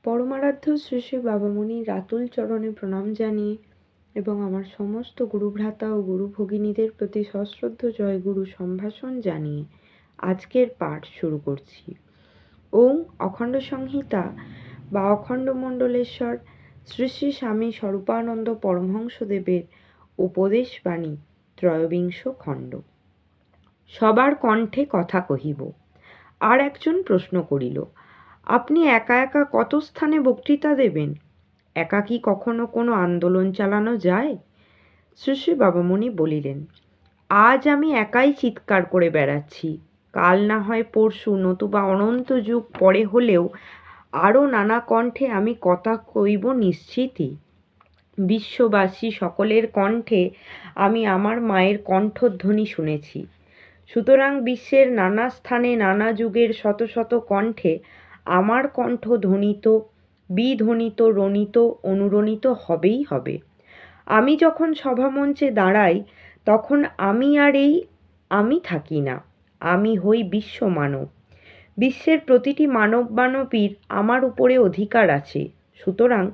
পরমারাধ্য শ্রী শ্রী বাবামণির রাতুল চরণে প্রণাম জানিয়ে এবং আমার সমস্ত গুরুভ্রাতা ও গুরু ভগিনীদের প্রতি সশ্রদ্ধ জয়গুরু সম্ভাষণ জানিয়ে আজকের পাঠ শুরু করছি। ওম অখণ্ড সংহিতা বা অখণ্ড মণ্ডলেশ্বর শ্রী শ্রী স্বামী স্বরূপানন্দ পরমহংসদেবের উপদেশ বাণী ত্রয়োবিংশ খণ্ড। সবার কণ্ঠে কথা কহিব। আর একজন প্রশ্ন করিল, আপনি একা একা কত স্থানে বক্তৃতা দেবেন? একা কি কখনো কোনো আন্দোলন চালানো যায়? শ্রী শ্রী বাবামণি বলিলেন, আজ আমি একাই চিৎকার করে বেড়াচ্ছি, কাল না হয় পরশু নতুবা অনন্ত যুগ পরে হলেও আরও নানা কণ্ঠে আমি কথা কইব নিশ্চিতই। বিশ্ববাসী সকলের কণ্ঠে আমি আমার মায়ের কণ্ঠধ্বনি শুনেছি। সুতরাং বিশ্বের নানা স্থানে নানা যুগের শত শত কণ্ঠে আমার কণ্ঠ ধ্বনিত, বিধ্বনিত, রণিত, অনুরণিত হবেই হবে। আমি যখন সভামঞ্চে দাঁড়াই তখন আমি আর এই আমি থাকি না, আমি হই বিশ্বমানব। বিশ্বের প্রতিটি মানব মানবীর আমার উপরে অধিকার আছে, সুতরাং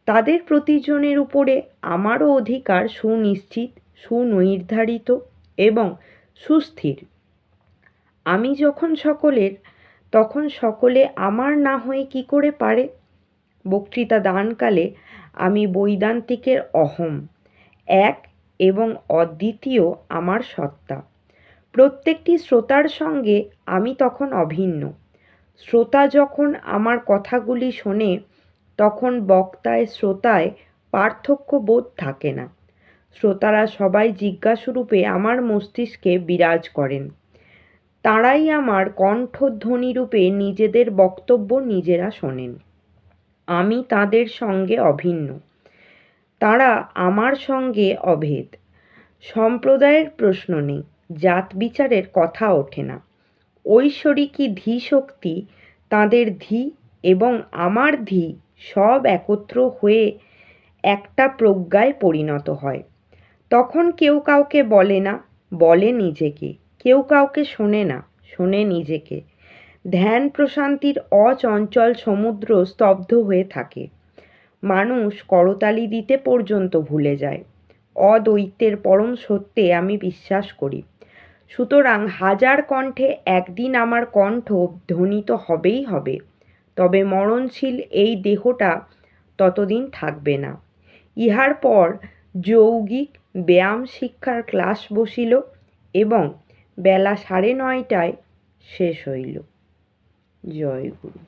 তাদের প্রতিজনের উপরে আমারও অধিকার সুনিশ্চিত, সুনির্ধারিত এবং সুস্থির। আমি যখন সকলের, তখন সকলে আমার না হয়ে কি করে পারে? বক্তৃতা দানকালে আমি বৈদান্তিকের অহম, এক এবং অদ্বিতীয় আমার সত্তা। প্রত্যেকটি শ্রোতার সঙ্গে আমি তখন অভিন্ন। শ্রোতা যখন আমার কথাগুলি শোনে তখন বক্তায় শ্রোতায় পার্থক্য বোধ থাকে না। শ্রোতারা সবাই জিজ্ঞাসুরূপে আমার মস্তিষ্কে বিরাজ করেন। তাঁরাই আমার কণ্ঠধ্বনিরূপে নিজেদের বক্তব্য নিজেরা শোনেন। আমি তাঁদের সঙ্গে অভিন্ন, তাঁরা আমার সঙ্গে অভেদ। সম্প্রদায়ের প্রশ্ন নেই, জাত বিচারের কথা ওঠে না। ঐশ্বরিকী ধী শক্তি, তাঁদের ধী এবং আমার ধী সব একত্র হয়ে একটা প্রজ্ঞায় পরিণত হয়। তখন কেউ কাউকে বলে না, বলে নিজেকে। কেউ কাউকে শোনে না, শোনে নিজেকে। ধ্যান প্রশান্তির অচঞ্চল সমুদ্র স্তব্ধ হয়ে থাকে। মানুষ করতালি দিতে পর্যন্ত ভুলে যায়। অদ্বৈতের পরম সত্যে আমি বিশ্বাস করি। সুতরাং হাজার কণ্ঠে একদিন আমার কণ্ঠ ধ্বনিত হবেই হবে, তবে মরণশীল এই দেহটা ততদিন থাকবে না। ইহার পর যৌগিক ব্যায়াম শিক্ষার ক্লাস বসিল এবং বেলা 9:30টায় শেষ হইল। জয় গুরু।